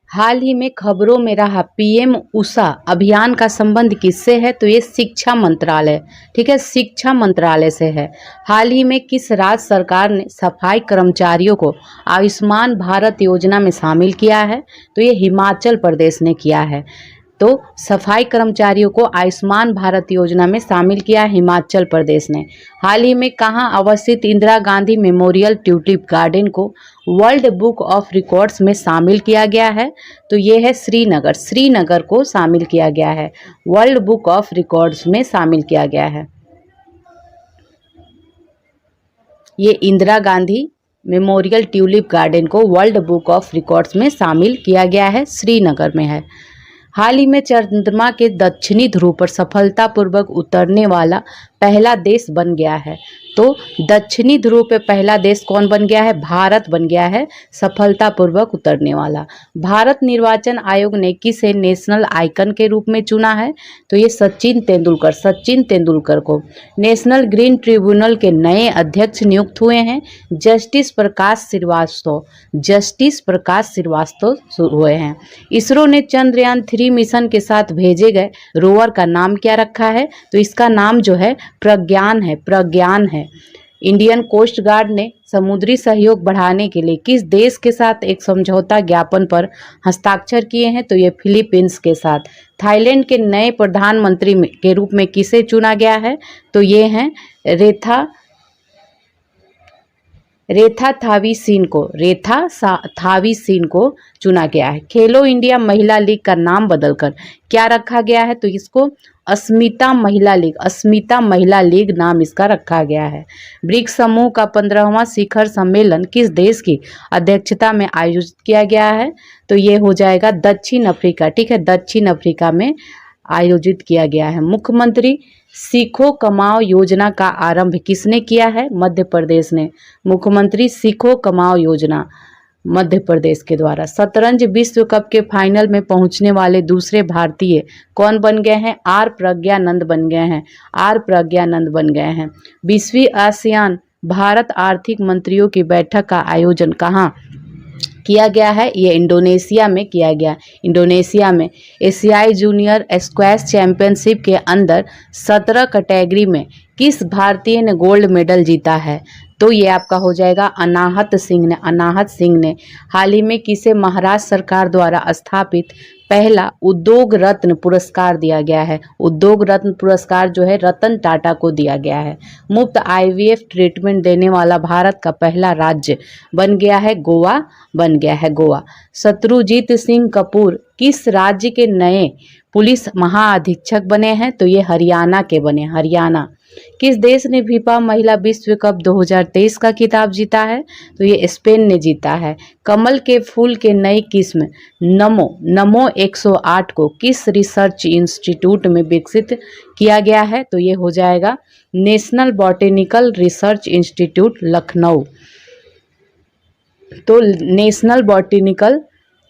हाल ही में खबरों में रहा पीएम उषा अभियान का संबंध किससे है? तो ये शिक्षा मंत्रालय, ठीक है, शिक्षा मंत्रालय से है। हाल ही में किस राज्य सरकार ने सफाई कर्मचारियों को आयुष्मान भारत योजना में शामिल किया है? तो ये हिमाचल प्रदेश ने किया है। तो सफाई कर्मचारियों को आयुष्मान भारत योजना में शामिल किया हिमाचल प्रदेश ने। हाल ही में कहाँ अवस्थित Indira Gandhi memorial tulip garden को वर्ल्ड बुक ऑफ रिकॉर्ड्स में शामिल किया गया है? तो ये है श्रीनगर, श्रीनगर को शामिल किया गया है, वर्ल्ड बुक ऑफ रिकॉर्ड्स में शामिल किया गया है। ये Indira Gandhi memorial tulip garden को वर्ल्ड बुक ऑफ रिकॉर्ड्स में शामिल किया गया है, श्रीनगर में है। हाल ही में चंद्रमा के दक्षिणी ध्रुव पर सफलतापूर्वक उतरने वाला पहला देश बन गया है। तो दक्षिणी ध्रुव पे पहला देश कौन बन गया है? भारत बन गया है सफलतापूर्वक उतरने वाला। भारत निर्वाचन आयोग ने किसे नेशनल आइकन के रूप में चुना है? तो ये सचिन तेंदुलकर, सचिन तेंदुलकर को नेशनल ग्रीन ट्रिब्यूनल के नए अध्यक्ष नियुक्त हुए हैं जस्टिस प्रकाश श्रीवास्तव, जस्टिस प्रकाश श्रीवास्तव हुए हैं। इसरो ने चंद्रयान 3 मिशन के साथ भेजे गए रोवर का नाम क्या रखा है? तो इसका नाम जो है प्रज्ञान है, प्रज्ञान है। इंडियन कोस्ट गार्ड ने समुद्री सहयोग बढ़ाने के लिए किस देश के साथ एक समझौता ज्ञापन पर हस्ताक्षर किए हैं? तो ये फिलीपींस के साथ। थाईलैंड के नए प्रधानमंत्री के रूप में किसे चुना गया है? तो ये हैं रेखा थावीसीन को, रेखा थावीसीन को चुना गया है। खेलो इंडिया महिला लीग का नाम बदलकर क्या रखा गया है? तो इसको अस्मिता महिला लीग, अस्मिता महिला लीग नाम इसका रखा गया है। ब्रिक्स समूह का 15वां शिखर सम्मेलन किस देश की अध्यक्षता में आयोजित किया गया है? तो ये हो जाएगा दक्षिण अफ्रीका, ठीक है, दक्षिण अफ्रीका में आयोजित किया गया है। मुख्यमंत्री सीखो कमाओ योजना का आरंभ किसने किया है? मध्य प्रदेश ने। मुख्यमंत्री सीखो कमाओ योजना मध्य प्रदेश के द्वारा। शतरंज विश्व कप के फाइनल में पहुंचने वाले दूसरे भारतीय कौन बन गए हैं? आर प्रज्ञानंद बन गए हैं, आर प्रज्ञानंद बन गए हैं। 20वीं आसियान भारत आर्थिक मंत्रियों की बैठक का आयोजन कहाँ किया गया है? ये इंडोनेशिया में किया गया। इंडोनेशिया में एशियाई जूनियर स्क्वैश चैंपियनशिप के अंदर 17 कैटेगरी में किस भारतीय ने गोल्ड मेडल जीता है? तो ये आपका हो जाएगा अनाहत सिंह ने, अनाहत सिंह ने। हाल ही में किसे महाराष्ट्र सरकार द्वारा स्थापित पहला उद्योग रत्न पुरस्कार दिया गया है? उद्योग रत्न पुरस्कार जो है रतन टाटा को दिया गया है। मुफ्त आईवीएफ ट्रीटमेंट देने वाला भारत का पहला राज्य बन गया है गोवा, बन गया है गोवा। शत्रुजीत सिंह कपूर किस राज्य के नए पुलिस महाअधीक्षक बने हैं? तो ये हरियाणा के बने, हरियाणा। किस देश ने फीफा महिला विश्व कप 2023 का खिताब जीता है? तो ये स्पेन ने जीता है। कमल के फूल के नई किस्म नमो 108 को किस रिसर्च इंस्टीट्यूट में विकसित किया गया है? तो ये हो जाएगा national botanical research institute Lucknow. तो national botanical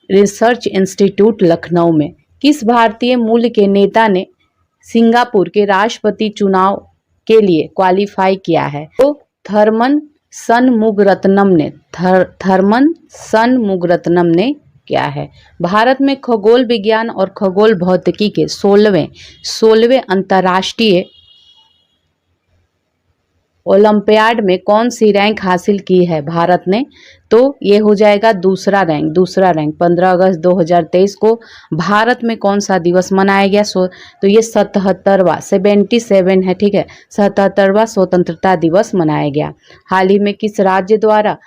research institute Lucknow में किस भारतीय मूल के नेता ने सिंगापुर के राष्ट्रपति चुनाव के लिए क्वालिफाई किया है? तो थर्मन सनमुगरत्नम ने क्या है? भारत में खगोल विज्ञान और खगोल भौतिकी के 16वें अंतर्राष्ट्रीय ओलंपियाड में कौन सी रैंक हासिल की है भारत ने? तो ये हो जाएगा दूसरा रैंक, दूसरा रैंक। 15 अगस्त 2023 को भारत में कौन सा दिवस मनाया गया? तो ये 77वां 77 है, ठीक है, 77वां स्वतंत्रता दिवस मनाया गया। हाल ही में किस राज्य द्वारा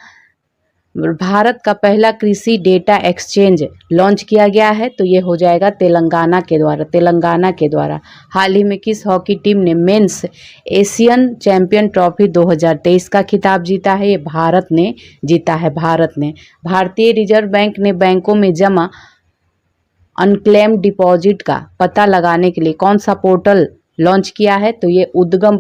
भारत का पहला कृषि डेटा एक्सचेंज लॉन्च किया गया है? तो ये हो जाएगा तेलंगाना के द्वारा, तेलंगाना के द्वारा। हाल ही में किस हॉकी टीम ने मेंस एशियन चैंपियन ट्रॉफी 2023 का खिताब जीता है? ये भारत ने जीता है, भारत ने। भारतीय रिजर्व बैंक ने बैंकों में जमा अनक्लेम्ड डिपॉजिट का पता लगाने के लिए कौन सा पोर्टल लॉन्च किया है? तो ये उद्गम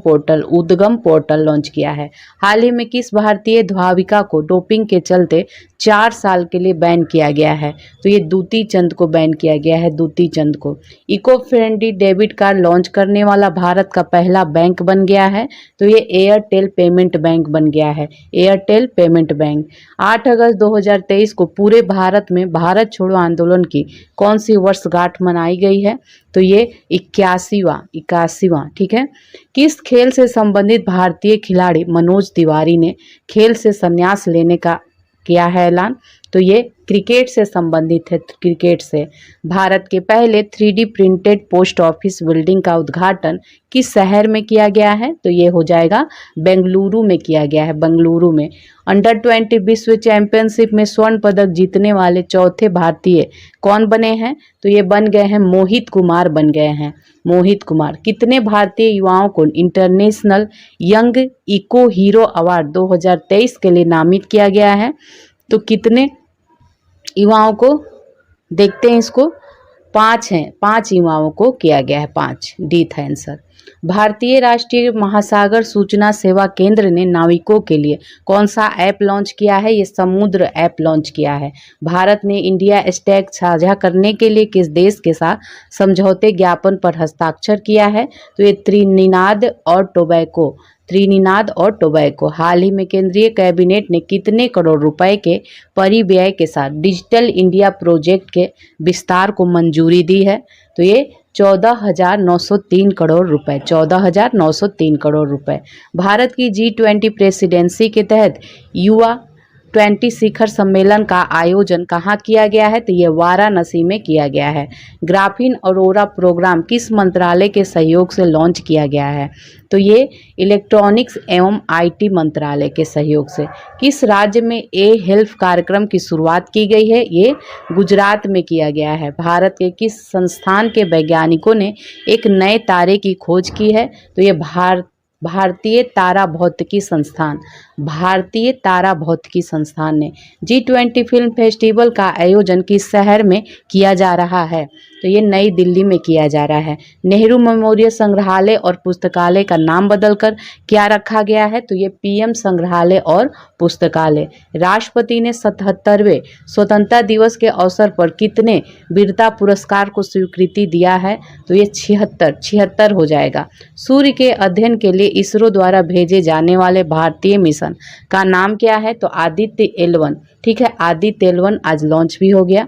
पोर्टल लॉन्च किया है। हाल ही में किस भारतीय धाविका को डोपिंग के चलते 4 साल के लिए बैन किया गया है? तो ये दूती चंद को बैन किया गया है, दूती चंद को। Eco friendly debit card launch करने वाला भारत का पहला बैंक बन गया है? तो ये एयरटेल पेमेंट बैंक बन गया है, एयरटेल पेमेंट बैंक। 8 अगस्त 2023 को पूरे भारत में भारत छोड़ो आंदोलन की कौन सी वर्षगांठ मनाई गई है? तो ये 81वां, ठीक है। किस खेल से संबंधित भारतीय खिलाड़ी मनोज तिवारी ने खेल से संन्यास लेने का किया है ऐलान? तो ये क्रिकेट से संबंधित है, क्रिकेट से। भारत के पहले 3D printed post office building का उद्घाटन किस शहर में किया गया है? तो ये हो जाएगा बेंगलुरु में किया गया है, बेंगलुरु में। अंडर 20 विश्व चैंपियनशिप में स्वर्ण पदक जीतने वाले चौथे भारतीय कौन बने हैं? तो ये बन गए हैं मोहित कुमार बन गए हैं, मोहित कुमार। कितने भारतीय युवाओं को international young eco hero award 2023 के लिए नामित किया गया है? तो कितने युवाओं को, देखते हैं इसको, 5 हैं, 5 युवाओं को किया गया है, 5 डी था आंसर। भारतीय राष्ट्रीय महासागर सूचना सेवा केंद्र ने नाविकों के लिए कौन सा ऐप लॉन्च किया है? ये समुद्र ऐप लॉन्च किया है। भारत ने इंडिया स्टैक साझा करने के लिए किस देश के साथ समझौते ज्ञापन पर हस्ताक्षर किया है? तो ये त्रिनिदाद और टोबैको। हाल ही में केंद्रीय कैबिनेट ने कितने करोड़ रुपए के परिव्यय के साथ डिजिटल इंडिया प्रोजेक्ट के विस्तार को मंजूरी दी है? तो ये 14,903 करोड़ रुपए, 14,903 करोड़ रुपए। भारत की G20 प्रेसिडेंसी के तहत युवा 20 शिखर सम्मेलन का आयोजन कहाँ किया गया है? तो ये वाराणसी में किया गया है। ग्राफीन अरोरा प्रोग्राम किस मंत्रालय के सहयोग से लॉन्च किया गया है? तो ये इलेक्ट्रॉनिक्स एवं IT मंत्रालय के सहयोग से। किस राज्य में हेल्थ कार्यक्रम की शुरुआत की गई है? ये गुजरात में किया गया है। भारत के किस संस्थान के वैज्ञानिकों ने एक नए तारे की खोज की है? तो ये भारतीय तारा भौतिकी संस्थान ने। G20 फिल्म फेस्टिवल का आयोजन किस शहर में किया जा रहा है? तो ये नई दिल्ली में किया जा रहा है। नेहरू मेमोरियल संग्रहालय और पुस्तकालय का नाम बदलकर क्या रखा गया है? तो ये PM संग्रहालय और पुस्तकालय। राष्ट्रपति ने 77वें स्वतंत्रता दिवस के अवसर पर कितने वीरता पुरस्कार को स्वीकृति दिया है? तो ये 76 हो जाएगा। सूर्य के अध्ययन के लिए इसरो द्वारा भेजे जाने वाले भारतीय मिशन का नाम क्या है? तो आदित्य L1, ठीक है, आदित्य L1 आज लॉन्च भी हो गया।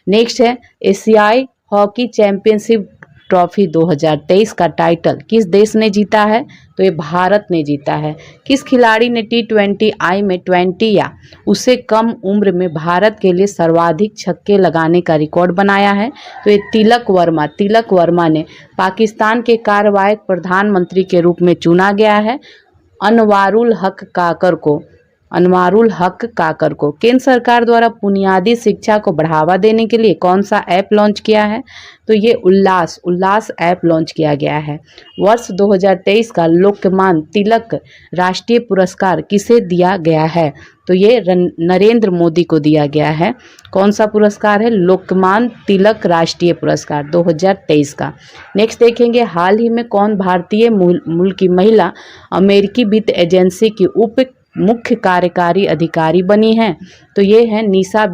नेक्स्ट है एशियाई हॉकी चैंपियनशिप ट्रॉफी 2023 का टाइटल किस देश ने जीता है? तो ये भारत ने जीता है। किस खिलाड़ी ने T20I में 20 या उससे कम उम्र में भारत के लिए सर्वाधिक छक्के लगाने का रिकॉर्ड बनाया है? तो ये तिलक वर्मा ने पाकिस्तान के कार्यवाहक प्रधानमंत्री के रूप में चुना गया है अनवारुल हक काकर को। केंद्र सरकार द्वारा बुनियादी शिक्षा को बढ़ावा देने के लिए कौन सा ऐप लॉन्च किया है? तो ये उल्लास ऐप लॉन्च किया गया है। वर्ष 2023 का लोकमान्य तिलक राष्ट्रीय पुरस्कार किसे दिया गया है? तो ये नरेंद्र मोदी को दिया गया है। कौन सा पुरस्कार है? लोकमान्य तिलक राष्ट्रीय पुरस्कार 2023 का। नेक्स्ट देखेंगे, हाल ही में कौन भारतीय मूल की महिला अमेरिकी वित्त एजेंसी की मुख्य कार्यकारी अधिकारी बनी हैं? तो ये है निशा